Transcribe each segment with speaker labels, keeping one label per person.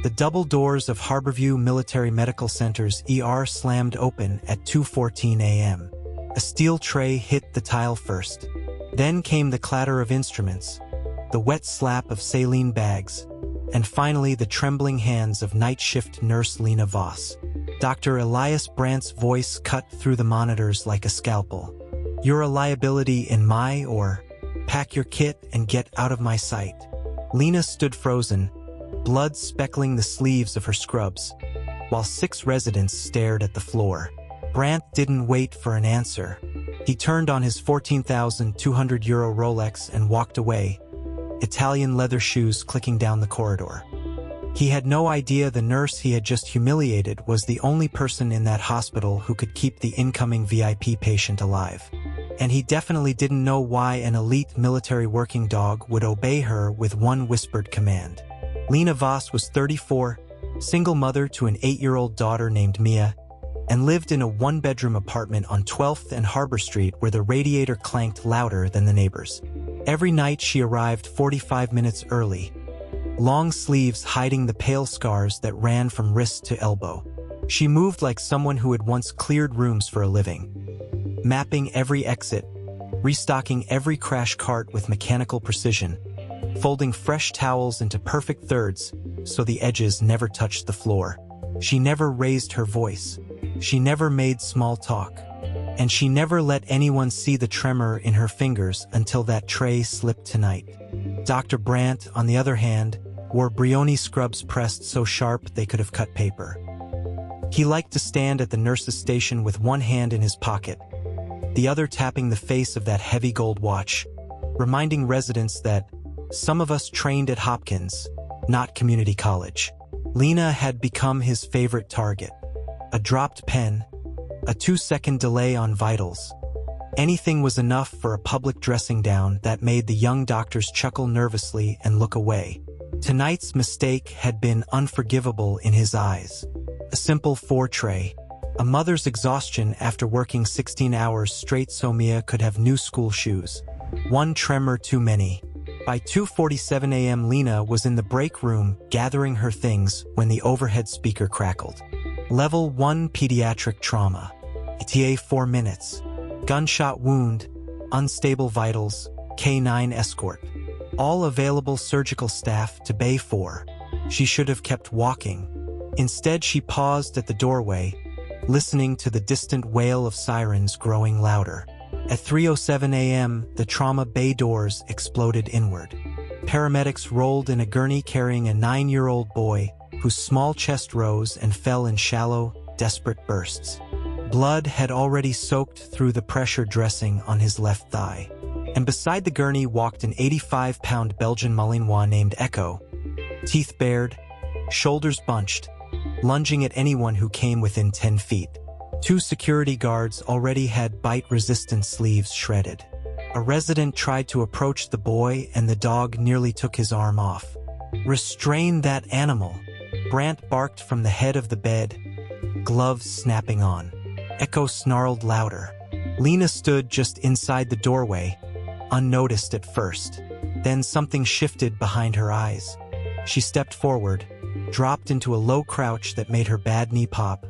Speaker 1: The double doors of Harborview Military Medical Center's ER slammed open at 2:14 a.m. A steel tray hit the tile first. Then came the clatter of instruments, the wet slap of saline bags, and finally the trembling hands of night shift nurse Lena Voss. Dr. Elias Brandt's voice cut through the monitors like a scalpel. "You're a liability in my or pack your kit and get out of my sight." Lena stood frozen, blood speckling the sleeves of her scrubs, while 6 residents stared at the floor. Brandt didn't wait for an answer. He turned on his €14,200 Rolex and walked away, Italian leather shoes clicking down the corridor. He had no idea the nurse he had just humiliated was the only person in that hospital who could keep the incoming VIP patient alive. And he definitely didn't know why an elite military working dog would obey her with one whispered command. Lena Voss was 34, single mother to an 8-year-old daughter named Mia, and lived in a 1-bedroom apartment on 12th and Harbor Street where the radiator clanked louder than the neighbors. Every night she arrived 45 minutes early, long sleeves hiding the pale scars that ran from wrist to elbow. She moved like someone who had once cleared rooms for a living, mapping every exit, restocking every crash cart with mechanical precision, folding fresh towels into perfect thirds so the edges never touched the floor. She never raised her voice. She never made small talk. And she never let anyone see the tremor in her fingers until that tray slipped tonight. Dr. Brandt, on the other hand, wore Brioni scrubs pressed so sharp they could have cut paper. He liked to stand at the nurse's station with one hand in his pocket, the other tapping the face of that heavy gold watch, reminding residents that some of us trained at Hopkins, not community college. Lena had become his favorite target. A dropped pen, a 2-second delay on vitals. Anything was enough for a public dressing down that made the young doctors chuckle nervously and look away. Tonight's mistake had been unforgivable in his eyes. A simple 4-tray. A mother's exhaustion after working 16 hours straight so Mia could have new school shoes. One tremor too many. By 2:47 a.m. Lena was in the break room gathering her things when the overhead speaker crackled. Level 1 pediatric trauma. ETA 4 minutes. Gunshot wound, unstable vitals, K9 escort. All available surgical staff to Bay 4. She should have kept walking. Instead, she paused at the doorway, listening to the distant wail of sirens growing louder. At 3:07 a.m., the trauma bay doors exploded inward. Paramedics rolled in a gurney carrying a 9-year-old boy whose small chest rose and fell in shallow, desperate bursts. Blood had already soaked through the pressure dressing on his left thigh. And beside the gurney walked an 85-pound Belgian Malinois named Echo, teeth bared, shoulders bunched, lunging at anyone who came within 10 feet. 2 security guards already had bite-resistant sleeves shredded. A resident tried to approach the boy and the dog nearly took his arm off. "Restrain that animal," Brandt barked from the head of the bed, gloves snapping on. Echo snarled louder. Lena stood just inside the doorway, unnoticed at first. Then something shifted behind her eyes. She stepped forward, dropped into a low crouch that made her bad knee pop,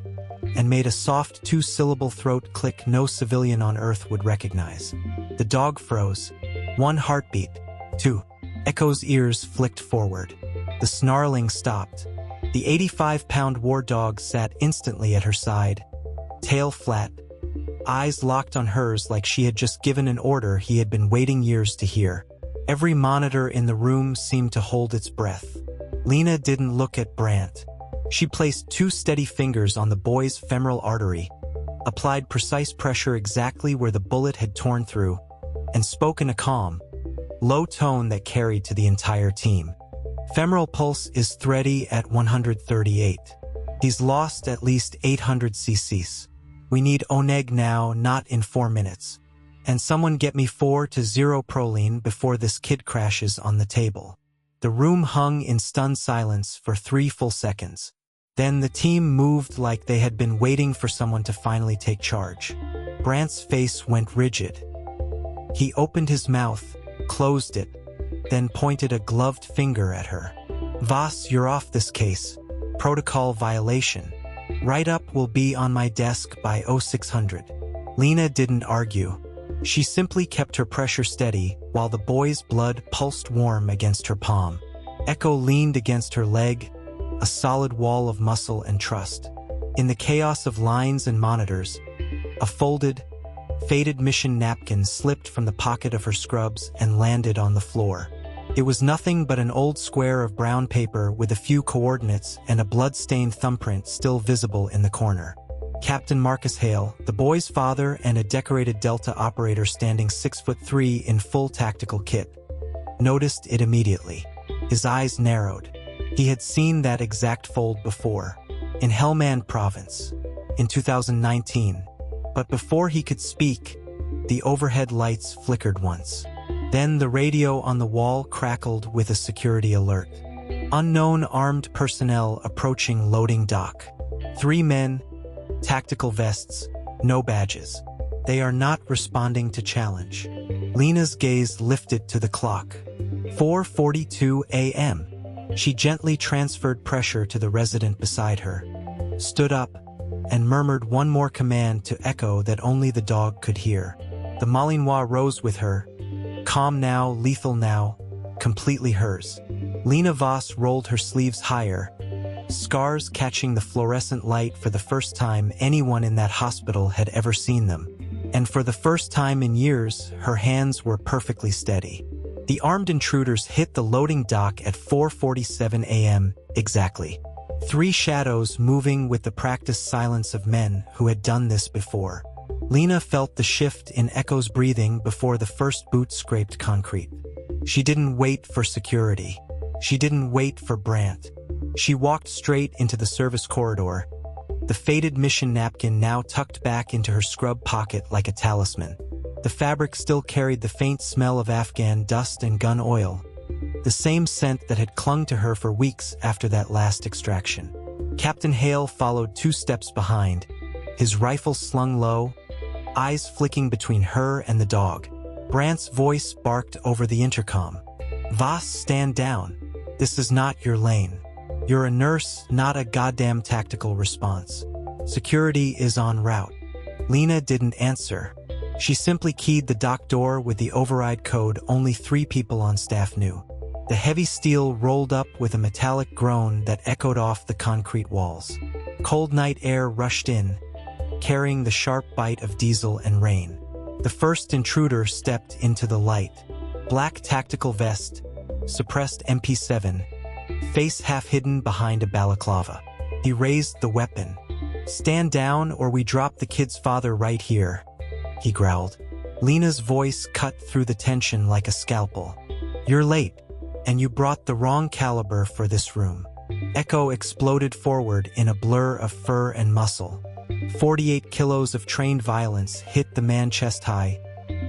Speaker 1: and made a soft 2-syllable throat click no civilian on Earth would recognize. The dog froze. 1 heartbeat. 2. Echo's ears flicked forward. The snarling stopped. The 85-pound war dog sat instantly at her side, tail flat, eyes locked on hers like she had just given an order he had been waiting years to hear. Every monitor in the room seemed to hold its breath. Lena didn't look at Brandt. She placed 2 steady fingers on the boy's femoral artery, applied precise pressure exactly where the bullet had torn through, and spoke in a calm, low tone that carried to the entire team. "Femoral pulse is thready at 138. He's lost at least 800 cc's. We need ONEG now, not in 4 minutes. And someone get me 4-0 proline before this kid crashes on the table." The room hung in stunned silence for 3 full seconds. Then the team moved like they had been waiting for someone to finally take charge. Brandt's face went rigid. He opened his mouth, closed it, then pointed a gloved finger at her. "Voss, you're off this case. Protocol violation. Write-up will be on my desk by 0600. Lena didn't argue. She simply kept her pressure steady while the boy's blood pulsed warm against her palm. Echo leaned against her leg, a solid wall of muscle and trust. In the chaos of lines and monitors, a folded, faded mission napkin slipped from the pocket of her scrubs and landed on the floor. It was nothing but an old square of brown paper with a few coordinates and a blood-stained thumbprint still visible in the corner. Captain Marcus Hale, the boy's father and a decorated Delta operator standing 6'3" in full tactical kit, noticed it immediately. His eyes narrowed. He had seen that exact fold before, in Helmand Province, in 2019. But before he could speak, the overhead lights flickered once. Then the radio on the wall crackled with a security alert. Unknown armed personnel approaching loading dock. 3 men, tactical vests, no badges. They are not responding to challenge. Lena's gaze lifted to the clock. 4:42 a.m. She gently transferred pressure to the resident beside her, stood up, and murmured one more command to Echo that only the dog could hear. The Malinois rose with her, calm now, lethal now, completely hers. Lena Voss rolled her sleeves higher, scars catching the fluorescent light for the first time anyone in that hospital had ever seen them. And for the first time in years, her hands were perfectly steady. The armed intruders hit the loading dock at 4:47 a.m. exactly. 3 shadows moving with the practiced silence of men who had done this before. Lena felt the shift in Echo's breathing before the first boot scraped concrete. She didn't wait for security. She didn't wait for Brandt. She walked straight into the service corridor, the faded mission napkin now tucked back into her scrub pocket like a talisman. The fabric still carried the faint smell of Afghan dust and gun oil, the same scent that had clung to her for weeks after that last extraction. Captain Hale followed 2 steps behind, his rifle slung low, eyes flicking between her and the dog. Brandt's voice barked over the intercom. "Voss, stand down. This is not your lane. You're a nurse, not a goddamn tactical response. Security is en route." Lena didn't answer. She simply keyed the dock door with the override code only 3 people on staff knew. The heavy steel rolled up with a metallic groan that echoed off the concrete walls. Cold night air rushed in, carrying the sharp bite of diesel and rain. The first intruder stepped into the light. Black tactical vest, suppressed MP7, face half hidden behind a balaclava. He raised the weapon. "Stand down or we drop the kid's father right here," he growled. Lena's voice cut through the tension like a scalpel. "You're late, and you brought the wrong caliber for this room." Echo exploded forward in a blur of fur and muscle. 48 kilos of trained violence hit the man chest high,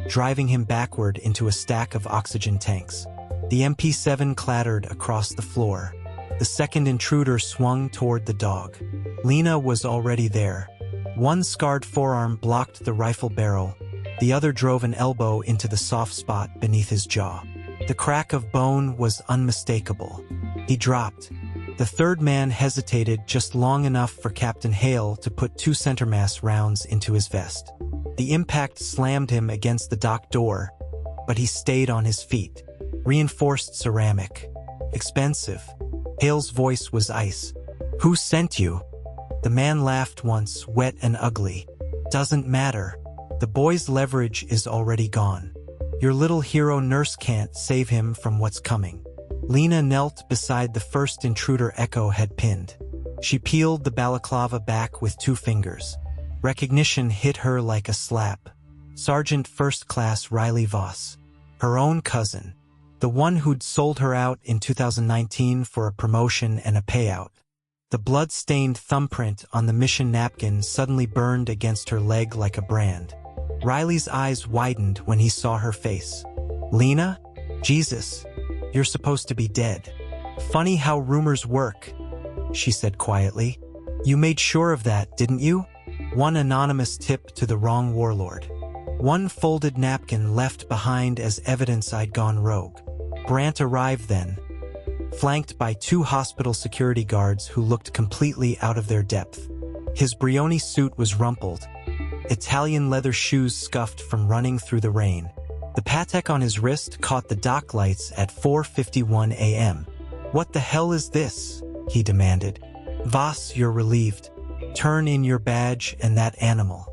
Speaker 1: driving him backward into a stack of oxygen tanks. The MP7 clattered across the floor. The second intruder swung toward the dog. Lena was already there. One scarred forearm blocked the rifle barrel, the other drove an elbow into the soft spot beneath his jaw. The crack of bone was unmistakable. He dropped. The third man hesitated just long enough for Captain Hale to put 2 centermass rounds into his vest. The impact slammed him against the dock door, but he stayed on his feet. Reinforced ceramic. Expensive. Hale's voice was ice. "Who sent you?" The man laughed once, wet and ugly. "Doesn't matter. The boy's leverage is already gone. Your little hero nurse can't save him from what's coming." Lena knelt beside the first intruder Echo had pinned. She peeled the balaclava back with 2 fingers. Recognition hit her like a slap. Sergeant First Class Riley Voss. Her own cousin. The one who'd sold her out in 2019 for a promotion and a payout. The blood-stained thumbprint on the mission napkin suddenly burned against her leg like a brand. Riley's eyes widened when he saw her face. "Lena? Jesus, you're supposed to be dead." "Funny how rumors work," she said quietly. "You made sure of that, didn't you? One anonymous tip to the wrong warlord. One folded napkin left behind as evidence I'd gone rogue. Brandt arrived then. flanked by 2 hospital security guards who looked completely out of their depth. His Brioni suit was rumpled, Italian leather shoes scuffed from running through the rain. The Patek on his wrist caught the dock lights at 4:51 a.m. "What the hell is this?" he demanded. "Voss, you're relieved. Turn in your badge and that animal.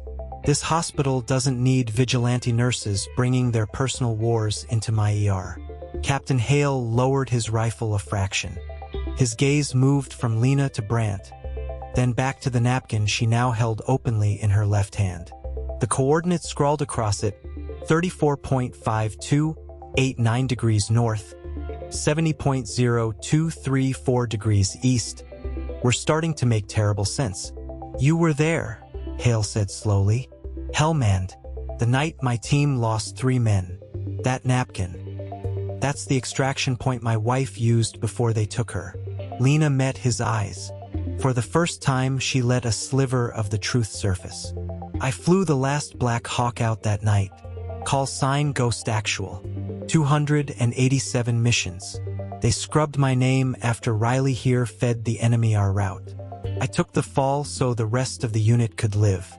Speaker 1: This hospital doesn't need vigilante nurses bringing their personal wars into my ER." Captain Hale lowered his rifle a fraction. His gaze moved from Lena to Brandt, then back to the napkin she now held openly in her left hand. The coordinates scrawled across it, 34.5289 degrees north, 70.0234 degrees east, were starting to make terrible sense. "You were there," Hale said slowly. "Hellmand, the night my team lost 3 men. That napkin. That's the extraction point my wife used before they took her." Lena met his eyes. For the first time, she let a sliver of the truth surface. "I flew the last Black Hawk out that night. Call sign Ghost Actual. 287 missions. They scrubbed my name after Riley here fed the enemy our route. I took the fall so the rest of the unit could live.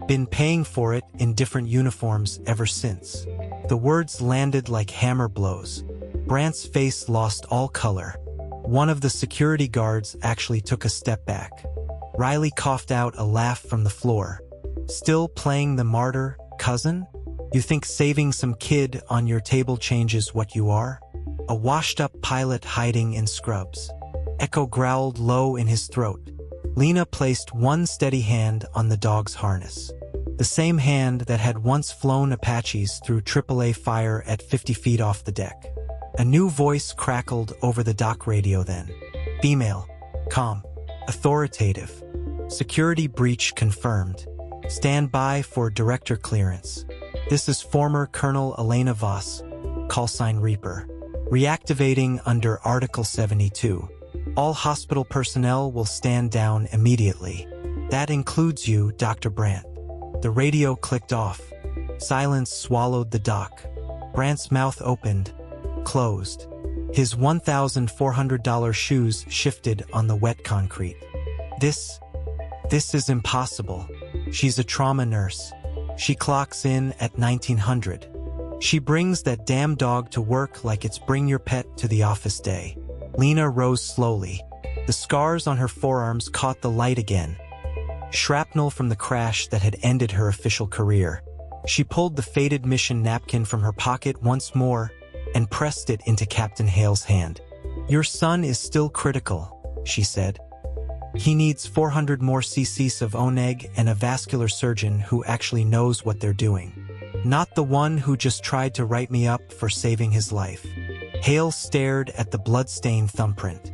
Speaker 1: Been paying for it in different uniforms ever since." The words landed like hammer blows. Brandt's face lost all color. One of the security guards actually took a step back. Riley coughed out a laugh from the floor. "Still playing the martyr, cousin? You think saving some kid on your table changes what you are? A washed-up pilot hiding in scrubs." Echo growled low in his throat. Lena placed one steady hand on the dog's harness. The same hand that had once flown Apaches through AAA fire at 50 feet off the deck. A new voice crackled over the dock radio then. "Female. Calm. Authoritative. Security breach confirmed. Stand by for director clearance. This is former Colonel Elena Voss, callsign Reaper. Reactivating under Article 72. All hospital personnel will stand down immediately. That includes you, Dr. Brandt." The radio clicked off. Silence swallowed the dock. Brandt's mouth opened, closed. His $1,400 shoes shifted on the wet concrete. This is impossible. She's a trauma nurse. She clocks in at 1900. She brings that damn dog to work like it's bring your pet to the office day. Lena rose slowly. The scars on her forearms caught the light again. Shrapnel from the crash that had ended her official career. She pulled the faded mission napkin from her pocket once more and pressed it into Captain Hale's hand. "Your son is still critical," she said. "He needs 400 more cc's of Oneg and a vascular surgeon who actually knows what they're doing. Not the one who just tried to write me up for saving his life." Hale stared at the blood-stained thumbprint.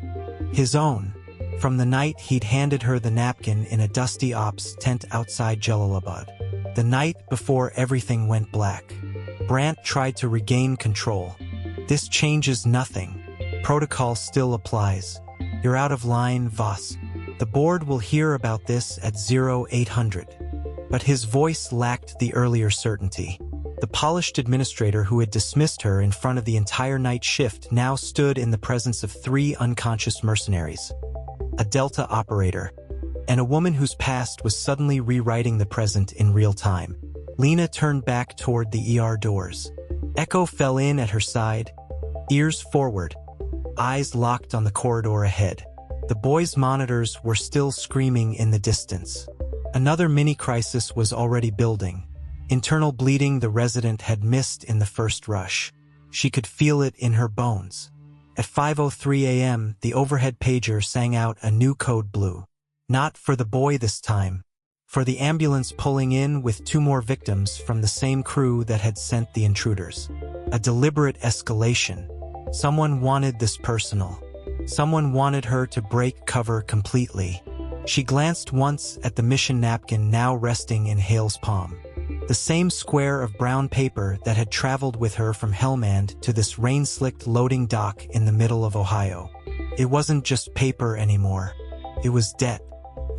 Speaker 1: His own, from the night he'd handed her the napkin in a dusty ops tent outside Jalalabad. The night before everything went black. Brandt tried to regain control. "This changes nothing. Protocol still applies. You're out of line, Voss. The board will hear about this at 0800. But his voice lacked the earlier certainty. The polished administrator who had dismissed her in front of the entire night shift now stood in the presence of 3 unconscious mercenaries. A Delta operator, and a woman whose past was suddenly rewriting the present in real time. Lena turned back toward the ER doors. Echo fell in at her side, ears forward, eyes locked on the corridor ahead. The boys' monitors were still screaming in the distance. Another mini-crisis was already building. Internal bleeding the resident had missed in the first rush. She could feel it in her bones. At 5:03 a.m., the overhead pager sang out a new code blue. Not for the boy this time. For the ambulance pulling in with 2 more victims from the same crew that had sent the intruders. A deliberate escalation. Someone wanted this personal. Someone wanted her to break cover completely. She glanced once at the mission napkin now resting in Hale's palm. The same square of brown paper that had traveled with her from Hellmand to this rain-slicked loading dock in the middle of Ohio. It wasn't just paper anymore. It was debt.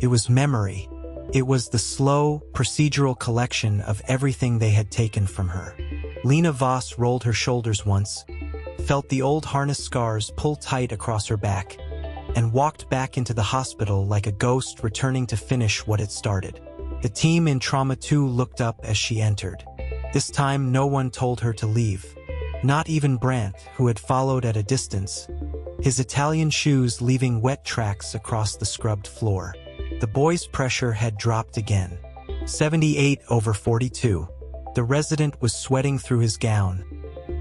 Speaker 1: It was memory. It was the slow, procedural collection of everything they had taken from her. Lena Voss rolled her shoulders once, felt the old harness scars pull tight across her back, and walked back into the hospital like a ghost returning to finish what it started. The team in Trauma 2 looked up as she entered. This time no one told her to leave. Not even Brandt, who had followed at a distance, his Italian shoes leaving wet tracks across the scrubbed floor. The boy's pressure had dropped again. 78/42. The resident was sweating through his gown,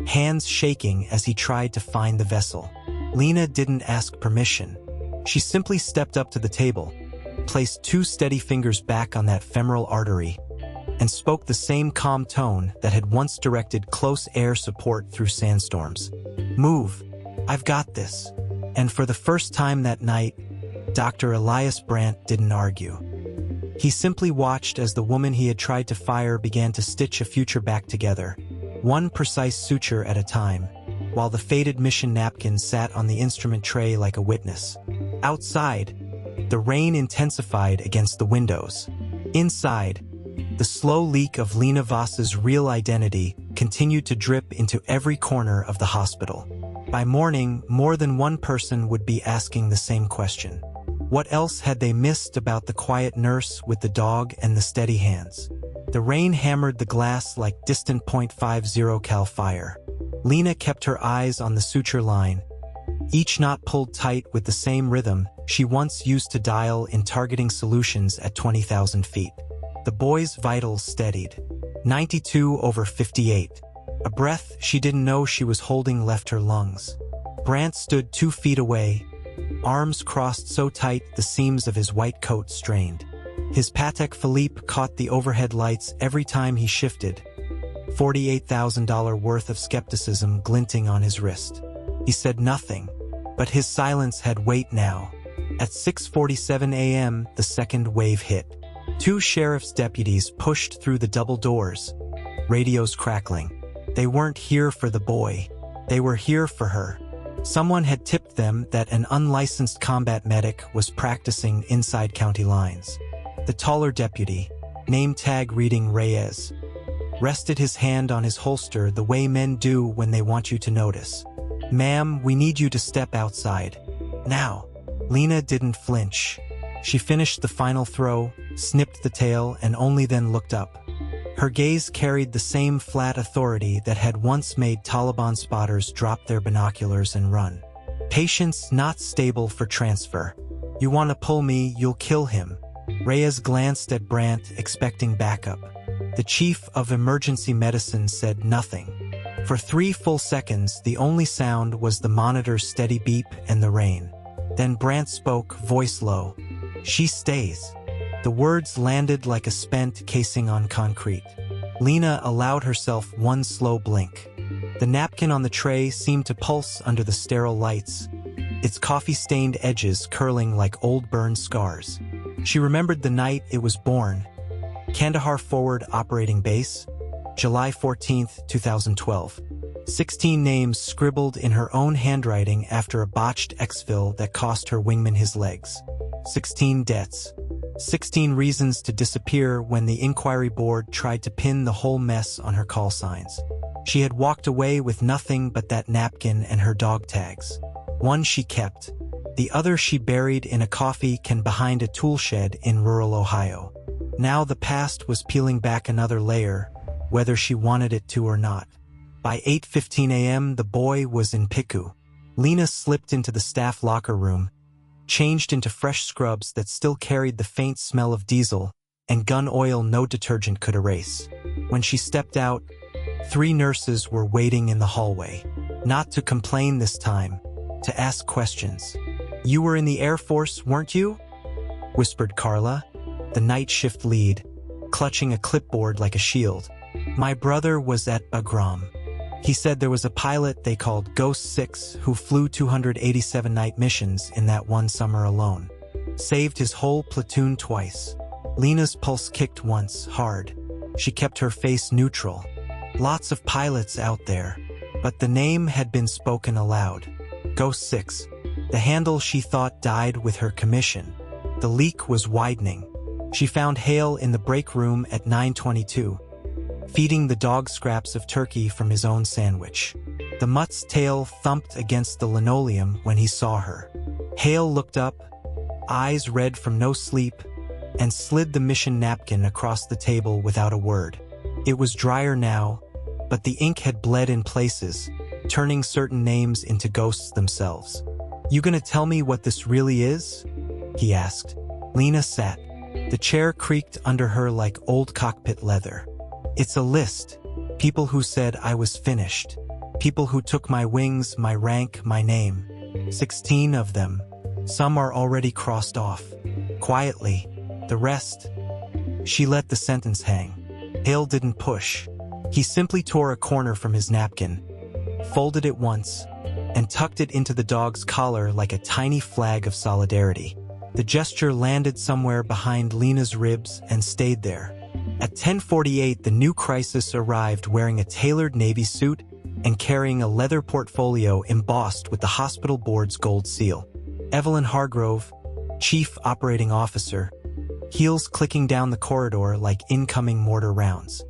Speaker 1: hands shaking as he tried to find the vessel. Lena didn't ask permission. She simply stepped up to the table, placed 2 steady fingers back on that femoral artery, and spoke the same calm tone that had once directed close air support through sandstorms. "Move. I've got this." And for the first time that night, Dr. Elias Brandt didn't argue. He simply watched as the woman he had tried to fire began to stitch a future back together, one precise suture at a time, while the faded mission napkin sat on the instrument tray like a witness. Outside, the rain intensified against the windows. Inside, the slow leak of Lena Voss's real identity continued to drip into every corner of the hospital. By morning, more than one person would be asking the same question. What else had they missed about the quiet nurse with the dog and the steady hands? The rain hammered the glass like distant .50 cal fire. Lena kept her eyes on the suture line, each knot pulled tight with the same rhythm she once used to dial in targeting solutions at 20,000 feet. The boy's vitals steadied. 92/58. A breath she didn't know she was holding left her lungs. Brandt stood 2 feet away, arms crossed so tight the seams of his white coat strained. His Patek Philippe caught the overhead lights every time he shifted, $48,000 worth of skepticism glinting on his wrist. He said nothing, but his silence had weight now. At 6:47 a.m., the second wave hit. 2 sheriff's deputies pushed through the double doors, radios crackling. They weren't here for the boy. They were here for her. Someone had tipped them that an unlicensed combat medic was practicing inside county lines. The taller deputy, name tag reading Reyes, rested his hand on his holster the way men do when they want you to notice. "Ma'am, we need you to step outside. Now." Lena didn't flinch. She finished the final throw, snipped the tail, and only then looked up. Her gaze carried the same flat authority that had once made Taliban spotters drop their binoculars and run. "Patience not stable for transfer. You want to pull me, you'll kill him." Reyes glanced at Brandt, expecting backup. The chief of emergency medicine said nothing. For 3 full seconds, the only sound was the monitor's steady beep and the rain. Then Brandt spoke, voice low. "She stays." The words landed like a spent casing on concrete. Lena allowed herself one slow blink. The napkin on the tray seemed to pulse under the sterile lights, its coffee-stained edges curling like old burned scars. She remembered the night it was born. Kandahar Forward Operating Base, July 14, 2012. 16 names scribbled in her own handwriting after a botched exfil that cost her wingman his legs. 16 debts. 16 reasons to disappear when the inquiry board tried to pin the whole mess on her call signs. She had walked away with nothing but that napkin and her dog tags. One she kept, the other she buried in a coffee can behind a tool shed in rural Ohio. Now the past was peeling back another layer, whether she wanted it to or not. By 8:15 a.m., the boy was in PICU. Lena slipped into the staff locker room, changed into fresh scrubs that still carried the faint smell of diesel and gun oil no detergent could erase. When she stepped out, 3 nurses were waiting in the hallway. Not to complain this time, to ask questions. "You were in the Air Force, weren't you?" whispered Carla, the night shift lead, clutching a clipboard like a shield. "My brother was at Bagram. He said there was a pilot they called Ghost 6 who flew 287 night missions in that one summer alone. Saved his whole platoon twice." Lena's pulse kicked once, hard. She kept her face neutral. Lots of pilots out there, but the name had been spoken aloud. Ghost 6. The handle she thought died with her commission. The leak was widening. She found Hale in the break room at 9:22. Feeding the dog scraps of turkey from his own sandwich. The mutt's tail thumped against the linoleum when he saw her. Hale looked up, eyes red from no sleep, and slid the mission napkin across the table without a word. It was drier now, but the ink had bled in places, turning certain names into ghosts themselves. "You gonna tell me what this really is?" he asked. Lena sat. The chair creaked under her like old cockpit leather. "It's a list. People who said I was finished. People who took my wings, my rank, my name. 16 of them. Some are already crossed off. Quietly. The rest." She let the sentence hang. Hale didn't push. He simply tore a corner from his napkin, folded it once, and tucked it into the dog's collar like a tiny flag of solidarity. The gesture landed somewhere behind Lena's ribs and stayed there. At 10:48, the new crisis arrived wearing a tailored navy suit and carrying a leather portfolio embossed with the hospital board's gold seal. Evelyn Hargrove, Chief Operating Officer, heels clicking down the corridor like incoming mortar rounds.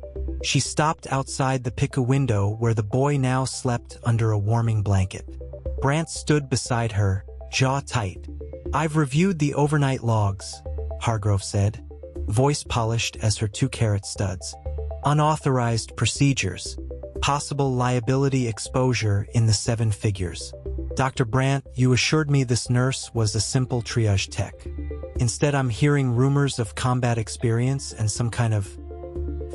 Speaker 1: She stopped outside the pica window where the boy now slept under a warming blanket. Brant stood beside her, jaw tight. "I've reviewed the overnight logs," Hargrove said, voice polished as her 2-carat studs. "Unauthorized procedures. Possible liability exposure in the 7 figures. Dr. Brant, you assured me this nurse was a simple triage tech. Instead, I'm hearing rumors of combat experience and some kind of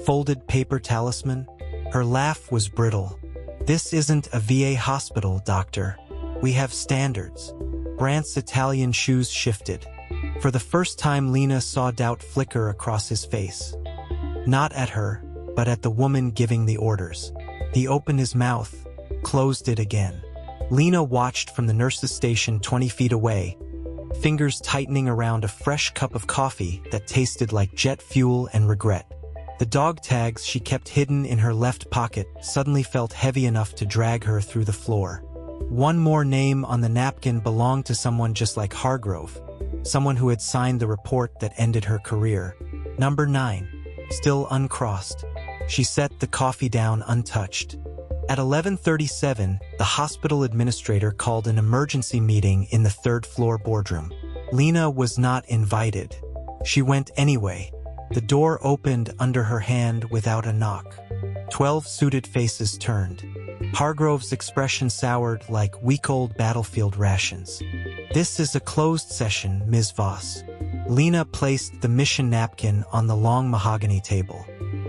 Speaker 1: folded paper talisman." Her laugh was brittle. "This isn't a VA hospital, doctor. We have standards." Brant's Italian shoes shifted. For the first time, Lena saw doubt flicker across his face. Not at her, but at the woman giving the orders. He opened his mouth, closed it again. Lena watched from the nurse's station 20 feet away, fingers tightening around a fresh cup of coffee that tasted like jet fuel and regret. The dog tags she kept hidden in her left pocket suddenly felt heavy enough to drag her through the floor. One more name on the napkin belonged to someone just like Hargrove, someone who had signed the report that ended her career. Number 9, still uncrossed. She set the coffee down untouched. At 11:37, the hospital administrator called an emergency meeting in the 3rd-floor boardroom. Lena was not invited. She went anyway. The door opened under her hand without a knock. 12 suited faces turned. Hargrove's expression soured like week-old battlefield rations. "This is a closed session, Ms. Voss." Lena placed the mission napkin on the long mahogany table.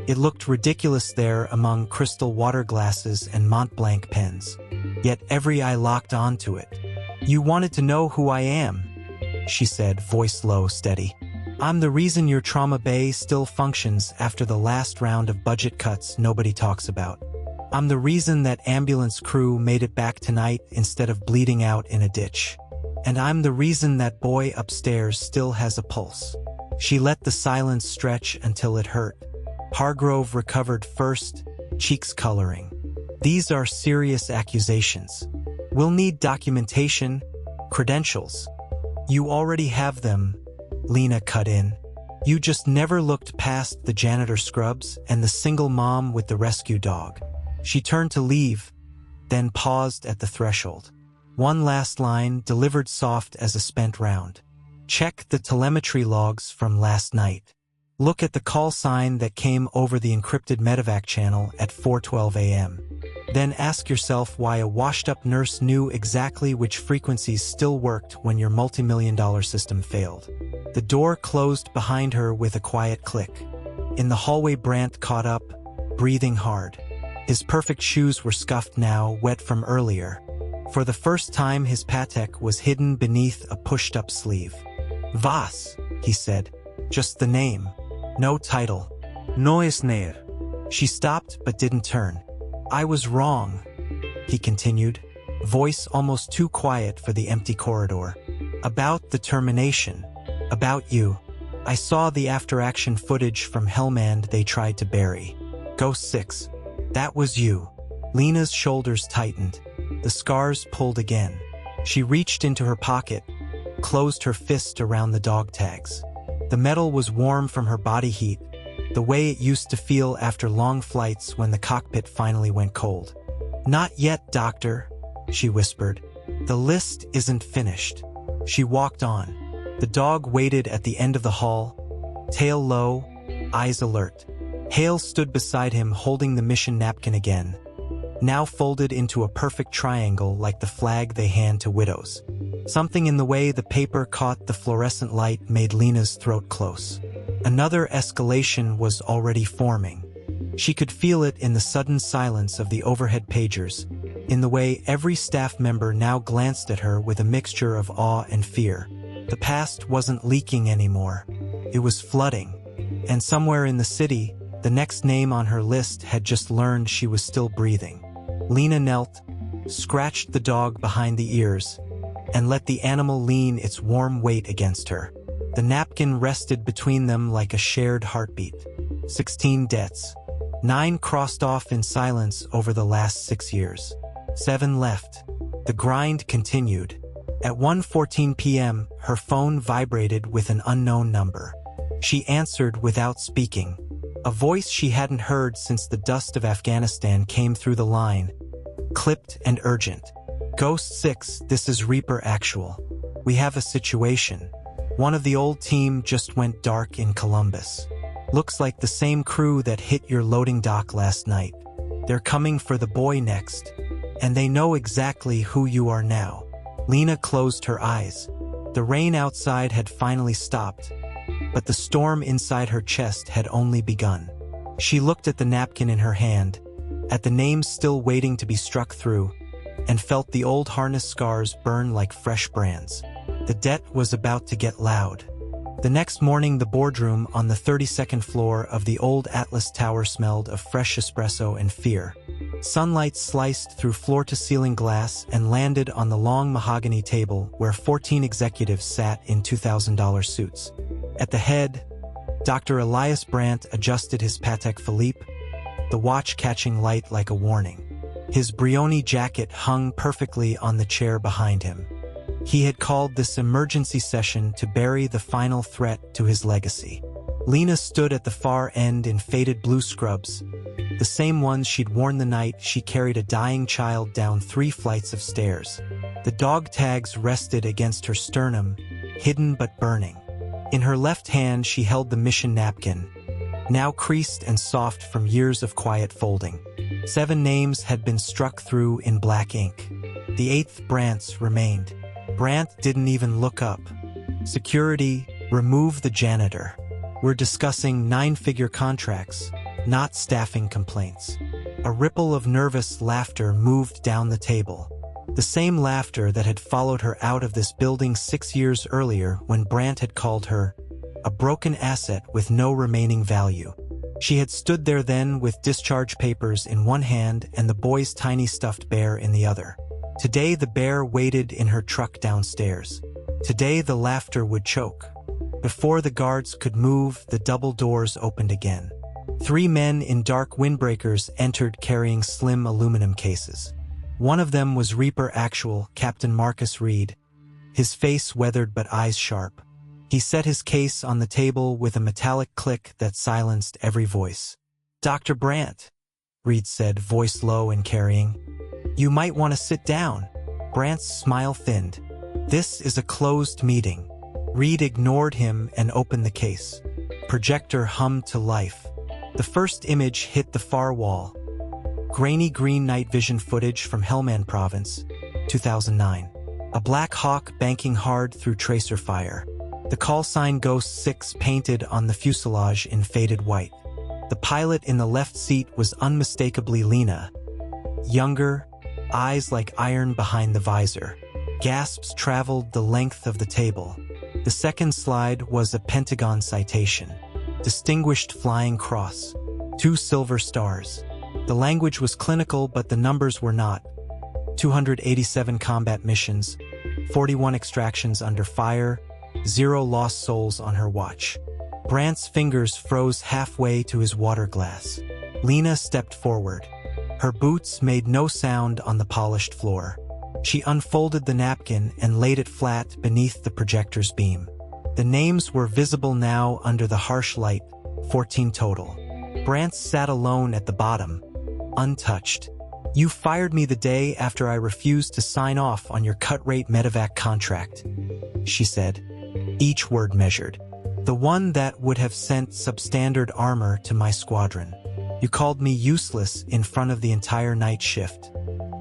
Speaker 1: It looked ridiculous there among crystal water glasses and Mont Blanc pens. Yet every eye locked onto it. "You wanted to know who I am," she said, voice low, steady. "I'm the reason your trauma bay still functions after the last round of budget cuts nobody talks about. I'm the reason that ambulance crew made it back tonight instead of bleeding out in a ditch. And I'm the reason that boy upstairs still has a pulse." She let the silence stretch until it hurt. Hargrove recovered first, cheeks coloring. "These are serious accusations. We'll need documentation, credentials." "You already have them," Lena cut in. "You just never looked past the janitor scrubs and the single mom with the rescue dog." She turned to leave, then paused at the threshold. One last line, delivered soft as a spent round. "Check the telemetry logs from last night. Look at the call sign that came over the encrypted medevac channel at 4:12 a.m. Then ask yourself why a washed-up nurse knew exactly which frequencies still worked when your multi-million-dollar system failed." The door closed behind her with a quiet click. In the hallway, Brant caught up, breathing hard. His perfect shoes were scuffed now, wet from earlier. For the first time, his Patek was hidden beneath a pushed-up sleeve. "Voss," he said. "Just the name. No title. No es near." She stopped but didn't turn. "I was wrong," he continued, voice almost too quiet for the empty corridor. "About the termination. About you. I saw the after-action footage from Hellmand they tried to bury. Ghost 6. That was you." Lena's shoulders tightened. The scars pulled again. She reached into her pocket, closed her fist around the dog tags. The metal was warm from her body heat, the way it used to feel after long flights when the cockpit finally went cold. "Not yet, doctor," she whispered. "The list isn't finished." She walked on. The dog waited at the end of the hall, tail low, eyes alert. Hale stood beside him holding the mission napkin again, now folded into a perfect triangle like the flag they hand to widows. Something in the way the paper caught the fluorescent light made Lena's throat close. Another escalation was already forming. She could feel it in the sudden silence of the overhead pagers, in the way every staff member now glanced at her with a mixture of awe and fear. The past wasn't leaking anymore. It was flooding. And somewhere in the city, the next name on her list had just learned she was still breathing. Lena knelt, scratched the dog behind the ears, and let the animal lean its warm weight against her. The napkin rested between them like a shared heartbeat. 16 deaths. 9 crossed off in silence over the last 6 years. 7 left. The grind continued. At 1:14 p.m., her phone vibrated with an unknown number. She answered without speaking. A voice she hadn't heard since the dust of Afghanistan came through the line, clipped and urgent. "Ghost 6, this is Reaper Actual. We have a situation. One of the old team just went dark in Columbus. Looks like the same crew that hit your loading dock last night. They're coming for the boy next, and they know exactly who you are now." Lena closed her eyes. The rain outside had finally stopped, but the storm inside her chest had only begun. She looked at the napkin in her hand, at the names still waiting to be struck through, and felt the old harness scars burn like fresh brands. The debt was about to get loud. The next morning, the boardroom on the 32nd floor of the old Atlas Tower smelled of fresh espresso and fear. Sunlight sliced through floor-to-ceiling glass and landed on the long mahogany table where 14 executives sat in $2,000 suits. At the head, Dr. Elias Brandt adjusted his Patek Philippe, the watch catching light like a warning. His Brioni jacket hung perfectly on the chair behind him. He had called this emergency session to bury the final threat to his legacy. Lena stood at the far end in faded blue scrubs, the same ones she'd worn the night she carried a dying child down 3 flights of stairs. The dog tags rested against her sternum, hidden but burning. In her left hand she held the mission napkin, now creased and soft from years of quiet folding. 7 names had been struck through in black ink. The 8th, Brandt's, remained. Brandt didn't even look up. "Security, remove the janitor. We're discussing 9-figure contracts, not staffing complaints." A ripple of nervous laughter moved down the table. The same laughter that had followed her out of this building 6 years earlier when Brandt had called her a broken asset with no remaining value. She had stood there then with discharge papers in one hand and the boy's tiny stuffed bear in the other. Today the bear waited in her truck downstairs. Today the laughter would choke. Before the guards could move, the double doors opened again. 3 men in dark windbreakers entered carrying slim aluminum cases. One of them was Reaper Actual, Captain Marcus Reed, his face weathered but eyes sharp. He set his case on the table with a metallic click that silenced every voice. "Dr. Brandt," Reed said, voice low and carrying. "You might want to sit down." Brandt's smile thinned. "This is a closed meeting." Reed ignored him and opened the case. Projector hummed to life. The first image hit the far wall. Grainy green night vision footage from Helmand Province, 2009. A Black Hawk banking hard through tracer fire. The call sign Ghost 6 painted on the fuselage in faded white. The pilot in the left seat was unmistakably Lena. Younger, eyes like iron behind the visor. Gasps traveled the length of the table. The second slide was a Pentagon citation. Distinguished Flying Cross. 2 silver stars. The language was clinical, but the numbers were not. 287 combat missions, 41 extractions under fire, 0 lost souls on her watch. Brandt's fingers froze halfway to his water glass. Lena stepped forward. Her boots made no sound on the polished floor. She unfolded the napkin and laid it flat beneath the projector's beam. The names were visible now under the harsh light, 14 total. Brandt sat alone at the bottom, untouched. You fired me the day after I refused to sign off on your cut-rate medevac contract, she said, each word measured. The one that would have sent substandard armor to my squadron. You called me useless in front of the entire night shift.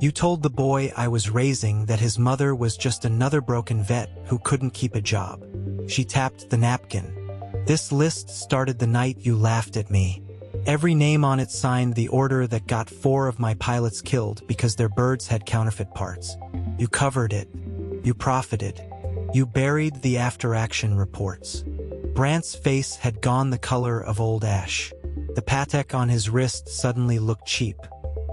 Speaker 1: You told the boy I was raising that his mother was just another broken vet who couldn't keep a job. She tapped the napkin. This list started the night you laughed at me. Every name on it signed the order that got 4 of my pilots killed because their birds had counterfeit parts. You covered it. You profited. You buried the after-action reports. Brant's face had gone the color of old ash. The Patek on his wrist suddenly looked cheap.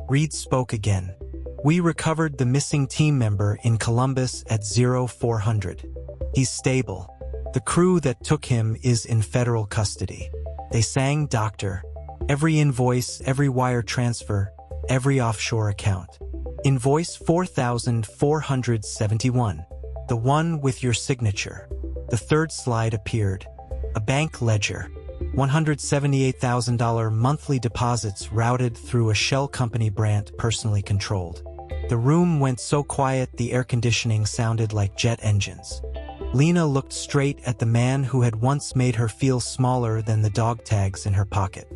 Speaker 1: Reed spoke again. We recovered the missing team member in Columbus at 0400. He's stable. The crew that took him is in federal custody. They sang doctor. Every invoice, every wire transfer, every offshore account. Invoice 4471. The one with your signature. The third slide appeared. A bank ledger. $178,000 monthly deposits routed through a shell company Brant personally controlled. The room went so quiet the air conditioning sounded like jet engines. Lena looked straight at the man who had once made her feel smaller than the dog tags in her pocket.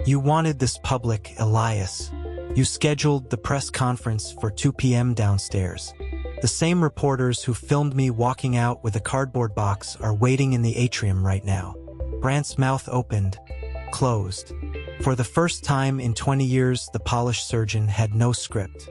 Speaker 1: You wanted this public, Elias. You scheduled the press conference for 2 p.m. downstairs. The same reporters who filmed me walking out with a cardboard box are waiting in the atrium right now. Brant's mouth opened, closed. For the first time in 20 years, the polished surgeon had no script.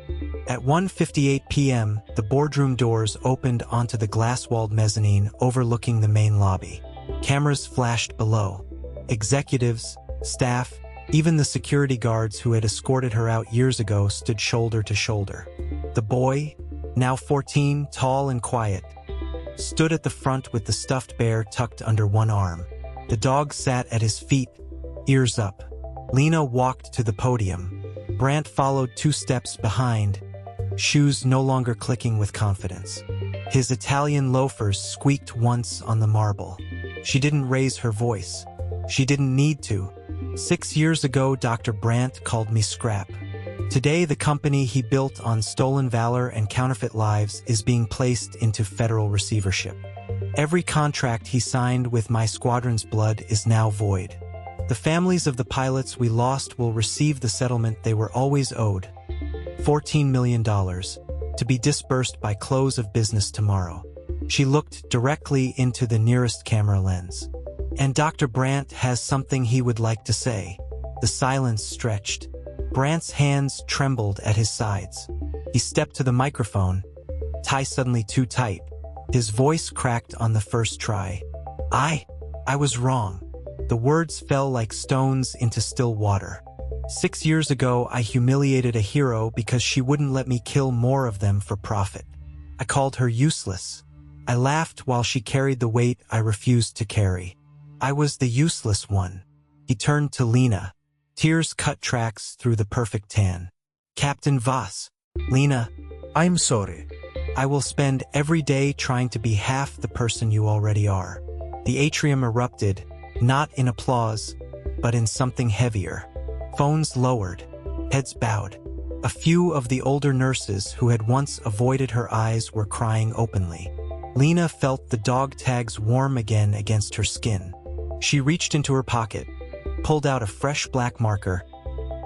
Speaker 1: At 1:58 p.m., the boardroom doors opened onto the glass-walled mezzanine overlooking the main lobby. Cameras flashed below. Executives, staff, even the security guards who had escorted her out years ago stood shoulder to shoulder. The boy, now 14, tall and quiet, stood at the front with the stuffed bear tucked under one arm. The dog sat at his feet, ears up. Lena walked to the podium. Brant followed 2 steps behind, shoes no longer clicking with confidence. His Italian loafers squeaked once on the marble. She didn't raise her voice. She didn't need to. 6 years ago, Dr. Brant called me scrap. Today, the company he built on stolen valor and counterfeit lives is being placed into federal receivership. Every contract he signed with my squadron's blood is now void. The families of the pilots we lost will receive the settlement they were always owed, $14 million, to be disbursed by close of business tomorrow. She looked directly into the nearest camera lens. And Dr. Brant has something he would like to say. The silence stretched. Brant's hands trembled at his sides. He stepped to the microphone, tie suddenly too tight. His voice cracked on the first try. I was wrong. The words fell like stones into still water. 6 years ago, I humiliated a hero because she wouldn't let me kill more of them for profit. I called her useless. I laughed while she carried the weight I refused to carry. I was the useless one. He turned to Lena. Tears cut tracks through the perfect tan. Captain Voss. Lena,
Speaker 2: I'm sorry.
Speaker 1: I will spend every day trying to be half the person you already are. The atrium erupted, not in applause, but in something heavier. Phones lowered, heads bowed. A few of the older nurses who had once avoided her eyes were crying openly. Lena felt the dog tags warm again against her skin. She reached into her pocket, pulled out a fresh black marker,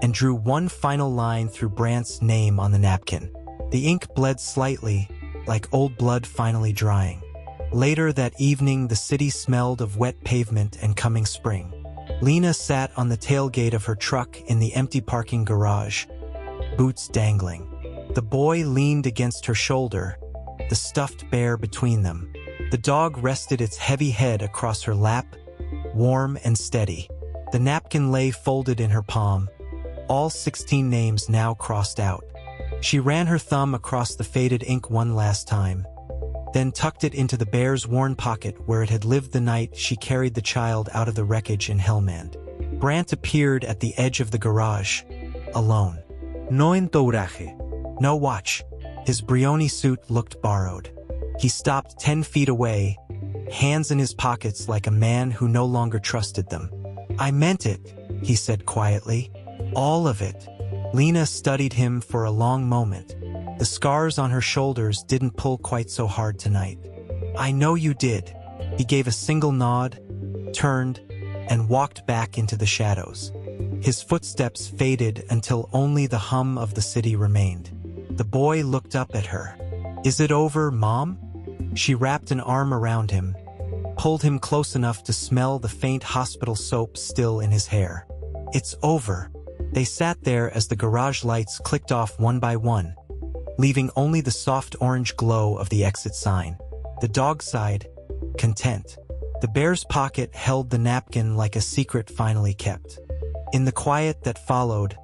Speaker 1: and drew one final line through Brant's name on the napkin. The ink bled slightly, like old blood finally drying. Later that evening, the city smelled of wet pavement and coming spring. Lena sat on the tailgate of her truck in the empty parking garage, boots dangling. The boy leaned against her shoulder, the stuffed bear between them. The dog rested its heavy head across her lap, warm and steady. The napkin lay folded in her palm, all 16 names now crossed out. She ran her thumb across the faded ink one last time, then tucked it into the bear's worn pocket where it had lived the night she carried the child out of the wreckage in Helmand. Brant appeared at the edge of the garage, alone.
Speaker 2: No entourage.
Speaker 1: No watch. His Brioni suit looked borrowed. He stopped 10 feet away, hands in his pockets like a man who no longer trusted them. I meant it, he said quietly. All of it. Lena studied him for a long moment. The scars on her shoulders didn't pull quite so hard tonight. "I know you did." He gave a single nod, turned, and walked back into the shadows. His footsteps faded until only the hum of the city remained. The boy looked up at her. "Is it over, Mom?" She wrapped an arm around him, pulled him close enough to smell the faint hospital soap still in his hair. "It's over." They sat there as the garage lights clicked off one by one, leaving only the soft orange glow of the exit sign. The dog sighed, content. The bear's pocket held the napkin like a secret finally kept. In the quiet that followed,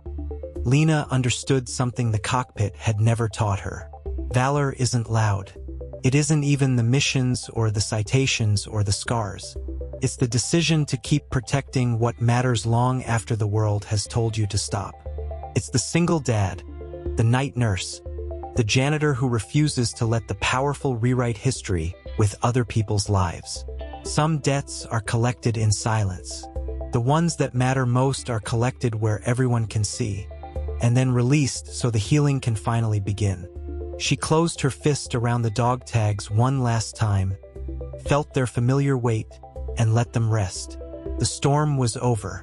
Speaker 1: Lena understood something the cockpit had never taught her. Valor isn't loud. It isn't even the missions or the citations or the scars. It's the decision to keep protecting what matters long after the world has told you to stop. It's the single dad, the night nurse, the janitor who refuses to let the powerful rewrite history with other people's lives. Some debts are collected in silence. The ones that matter most are collected where everyone can see, and then released so the healing can finally begin. She closed her fist around the dog tags one last time, felt their familiar weight, and let them rest. The storm was over.